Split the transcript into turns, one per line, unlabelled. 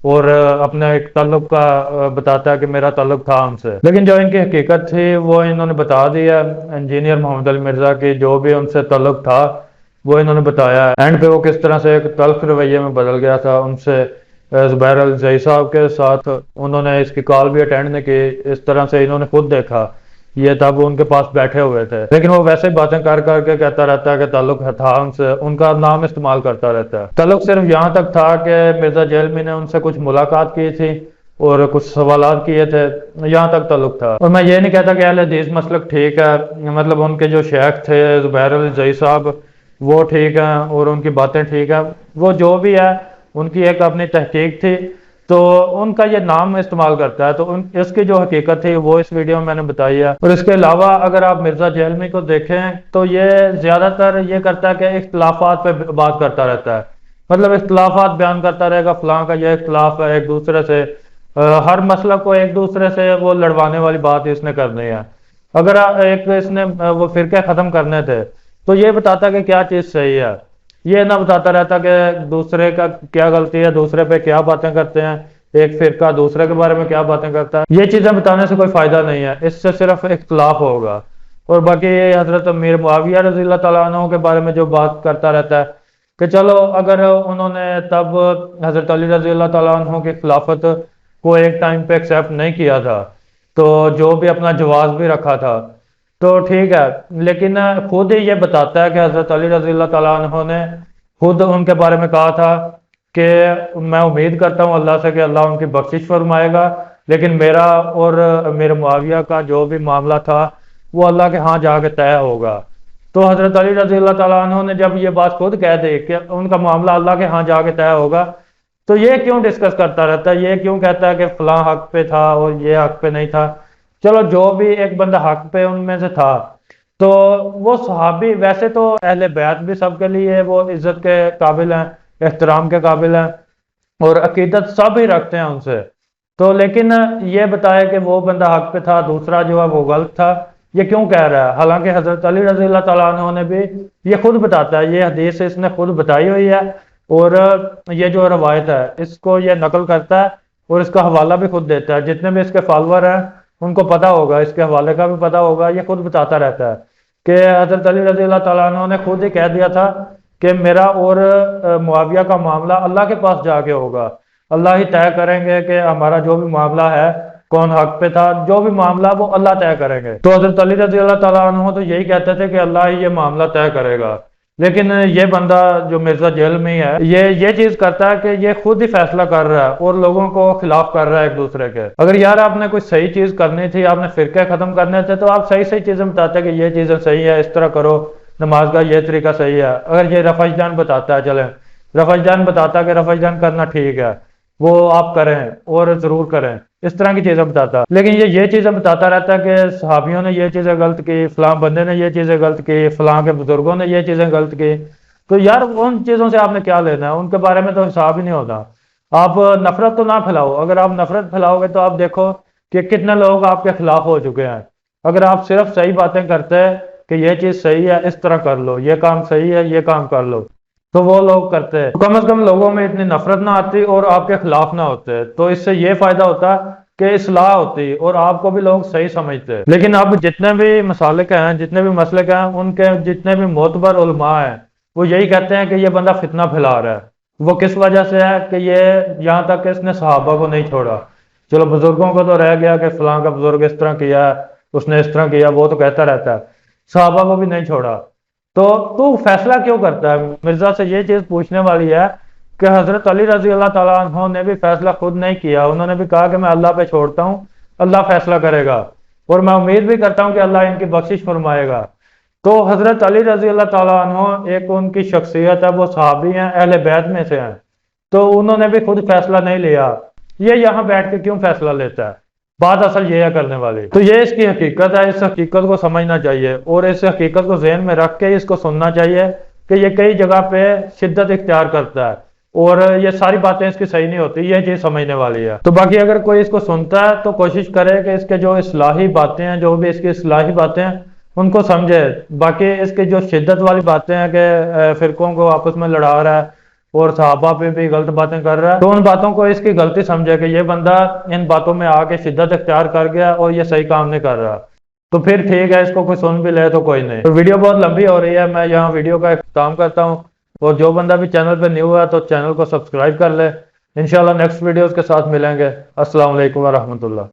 اور اپنا ایک تعلق کا بتاتا ہے کہ میرا تعلق تھا ان سے، لیکن جو ان کی حقیقت تھی وہ انہوں نے بتا دیا۔ انجینئر محمد علی مرزا کی جو بھی ان سے تعلق تھا وہ انہوں نے بتایا ہے۔ اینڈ پہ وہ کس طرح سے ایک تلخ رویے میں بدل گیا تھا ان سے۔ زبیر الزئی صاحب کے ساتھ انہوں نے اس کی کال بھی اٹینڈ نہیں کی، اس طرح سے انہوں نے خود دیکھا، یہ تب ان کے پاس بیٹھے ہوئے تھے، لیکن وہ ویسے باتیں کر کر کے کہتا رہتا ہے کہ تعلق تھا ان سے، ان کا نام استعمال کرتا رہتا ہے۔ تعلق صرف یہاں تک تھا کہ مرزا جیلمی نے ان سے کچھ ملاقات کی تھی اور کچھ سوالات کیے تھے، یہاں تک تعلق تھا۔ اور میں یہ نہیں کہتا کہ اہل حدیث مسلک ٹھیک ہے، مطلب ان کے جو شیخ تھے زبیر الزئی صاحب وہ ٹھیک ہیں اور ان کی باتیں ٹھیک ہیں، وہ جو بھی ہے ان کی ایک اپنی تحقیق تھی، تو ان کا یہ نام استعمال کرتا ہے، تو اس کی جو حقیقت تھی وہ اس ویڈیو میں میں نے بتائی ہے۔ اور اس کے علاوہ اگر آپ مرزا جیلمی کو دیکھیں تو یہ زیادہ تر یہ کرتا ہے کہ اختلافات پہ بات کرتا رہتا ہے، مطلب اختلافات بیان کرتا رہے گا، فلاں کا یہ اختلاف ہے ایک دوسرے سے، ہر مسئلہ کو ایک دوسرے سے وہ لڑوانے والی بات اس نے کرنی ہے۔ اگر ایک اس نے وہ فرقے ختم کرنے تھے تو یہ بتاتا کہ کیا چیز صحیح ہے، یہ نہ بتاتا رہتا کہ دوسرے کا کیا غلطی ہے، دوسرے پہ کیا باتیں کرتے ہیں، ایک فرقہ دوسرے کے بارے میں کیا باتیں کرتا ہے۔ یہ چیزیں بتانے سے کوئی فائدہ نہیں ہے، اس سے صرف اختلاف ہوگا۔ اور باقی یہ حضرت امیر معاویہ رضی اللہ تعالیٰ عنہ کے بارے میں جو بات کرتا رہتا ہے کہ چلو اگر انہوں نے تب حضرت علی رضی اللہ تعالیٰ عنہ کی خلافت کو ایک ٹائم پہ ایکسیپٹ نہیں کیا تھا، تو جو بھی اپنا جواز بھی رکھا تھا تو ٹھیک ہے، لیکن خود ہی یہ بتاتا ہے کہ حضرت علی رضی اللہ تعالیٰ عنہ نے خود ان کے بارے میں کہا تھا کہ میں امید کرتا ہوں اللہ سے کہ اللہ ان کی بخشش فرمائے گا، لیکن میرا اور میرے معاویہ کا جو بھی معاملہ تھا وہ اللہ کے ہاں جا کے طے ہوگا۔ تو حضرت علی رضی اللہ تعالیٰ عنہ نے جب یہ بات خود کہہ دی کہ ان کا معاملہ اللہ کے ہاں جا کے طے ہوگا، تو یہ کیوں ڈسکس کرتا رہتا ہے، یہ کیوں کہتا ہے کہ فلاں حق پہ تھا اور یہ حق پہ نہیں تھا؟ چلو جو بھی ایک بندہ حق پہ ان میں سے تھا، تو وہ صحابی ویسے تو اہل بیت بھی سب کے لیے وہ عزت کے قابل ہیں، احترام کے قابل ہیں، اور عقیدت سب ہی رکھتے ہیں ان سے، تو لیکن یہ بتایا کہ وہ بندہ حق پہ تھا، دوسرا جو ہے وہ غلط تھا، یہ کیوں کہہ رہا ہے؟ حالانکہ حضرت علی رضی اللہ تعالیٰ عنہ نے بھی یہ خود بتاتا ہے، یہ حدیث اس نے خود بتائی ہوئی ہے، اور یہ جو روایت ہے اس کو یہ نقل کرتا ہے اور اس کا حوالہ بھی خود دیتا ہے۔ جتنے بھی اس کے فالوور ہیں ان کو پتا ہوگا، اس کے حوالے کا بھی پتا ہوگا، یہ خود بتاتا رہتا ہے کہ حضرت علی رضی اللہ تعالیٰ عنہ نے خود ہی کہہ دیا تھا کہ میرا اور معاویہ کا معاملہ اللہ کے پاس جا کے ہوگا، اللہ ہی طے کریں گے کہ ہمارا جو بھی معاملہ ہے کون حق پہ تھا، جو بھی معاملہ وہ اللہ طے کریں گے۔ تو حضرت علی رضی اللہ تعالیٰ عنہ تو یہی کہتے تھے کہ اللہ ہی یہ معاملہ طے کرے گا، لیکن یہ بندہ جو مرزا جیلمی ہے یہ چیز کرتا ہے کہ یہ خود ہی فیصلہ کر رہا ہے اور لوگوں کو خلاف کر رہا ہے ایک دوسرے کے۔ اگر یار آپ نے کوئی صحیح چیز کرنی تھی، آپ نے فرقے ختم کرنے تھے، تو آپ صحیح صحیح چیزیں بتاتے کہ یہ چیزیں صحیح ہے، اس طرح کرو، نماز کا یہ طریقہ صحیح ہے۔ اگر یہ رفع جان بتاتا ہے، چلیں رفع جان بتاتا کہ رفع جان کرنا ٹھیک ہے، وہ آپ کریں اور ضرور کریں، اس طرح کی چیزیں بتاتا، لیکن یہ چیزیں بتاتا رہتا ہے کہ صحابیوں نے یہ چیزیں غلط کی، فلاں بندے نے یہ چیزیں غلط کی، فلاں کے بزرگوں نے یہ چیزیں غلط کی، تو یار ان چیزوں سے آپ نے کیا لینا ہے؟ ان کے بارے میں تو حساب ہی نہیں ہوتا۔ آپ نفرت تو نہ پھیلاؤ، اگر آپ نفرت پھیلاؤ گے تو آپ دیکھو کہ کتنے لوگ آپ کے خلاف ہو چکے ہیں۔ اگر آپ صرف صحیح باتیں کرتے ہیں کہ یہ چیز صحیح ہے، اس طرح کر لو، یہ کام صحیح ہے، یہ کام کر لو، تو وہ لوگ کرتے ہیں، کم از کم لوگوں میں اتنی نفرت نہ آتی اور آپ کے خلاف نہ ہوتے، تو اس سے یہ فائدہ ہوتا کہ اصلاح ہوتی اور آپ کو بھی لوگ صحیح سمجھتے۔ لیکن اب جتنے بھی مسالک ہیں، جتنے بھی مسلک ہیں، ان کے جتنے بھی معتبر علماء ہیں وہ یہی کہتے ہیں کہ یہ بندہ فتنہ پھیلا رہا ہے۔ وہ کس وجہ سے ہے کہ یہ یہاں تک کہ اس نے صحابہ کو نہیں چھوڑا، چلو بزرگوں کو تو رہ گیا کہ فلاں کا بزرگ اس طرح کیا ہے، اس نے اس طرح کیا، وہ تو کہتا رہتا ہے، صحابہ کو بھی نہیں چھوڑا، تو فیصلہ کیوں کرتا ہے؟ مرزا سے یہ چیز پوچھنے والی ہے کہ حضرت علی رضی اللہ تعالیٰ عنہ نے بھی فیصلہ خود نہیں کیا، انہوں نے بھی کہا کہ میں اللہ پہ چھوڑتا ہوں، اللہ فیصلہ کرے گا، اور میں امید بھی کرتا ہوں کہ اللہ ان کی بخشش فرمائے گا۔ تو حضرت علی رضی اللہ تعالیٰ عنہ ایک ان کی شخصیت ہے، وہ صحابی ہیں، اہل بیت میں سے ہیں، تو انہوں نے بھی خود فیصلہ نہیں لیا، یہ یہاں بیٹھ کے کیوں فیصلہ لیتا ہے؟ بات اصل یہ ہے کرنے والی، تو یہ اس کی حقیقت ہے، اس حقیقت کو سمجھنا چاہیے اور اس حقیقت کو ذہن میں رکھ کے اس کو سننا چاہیے کہ یہ کئی جگہ پہ شدت اختیار کرتا ہے اور یہ ساری باتیں اس کی صحیح نہیں ہوتی، یہ چیز سمجھنے والی ہے۔ تو باقی اگر کوئی اس کو سنتا ہے تو کوشش کرے کہ اس کے جو اصلاحی باتیں ہیں، جو بھی اس کی اصلاحی باتیں ہیں ان کو سمجھے۔ باقی اس کی جو شدت والی باتیں ہیں کہ فرقوں کو آپس میں لڑا رہا ہے اور صحابہ پہ بھی غلط باتیں کر رہا ہے، تو ان باتوں کو اس کی غلطی سمجھے کہ یہ بندہ ان باتوں میں آ کے شدت اختیار کر گیا اور یہ صحیح کام نہیں کر رہا، تو پھر ٹھیک ہے، اس کو کوئی سن بھی لے تو کوئی نہیں۔ تو ویڈیو بہت لمبی ہو رہی ہے، میں یہاں ویڈیو کا اختتام کرتا ہوں، اور جو بندہ بھی چینل پہ نیو ہے تو چینل کو سبسکرائب کر لے۔ انشاءاللہ نیکسٹ ویڈیوز کے ساتھ ملیں گے۔ السلام علیکم ورحمۃ اللہ۔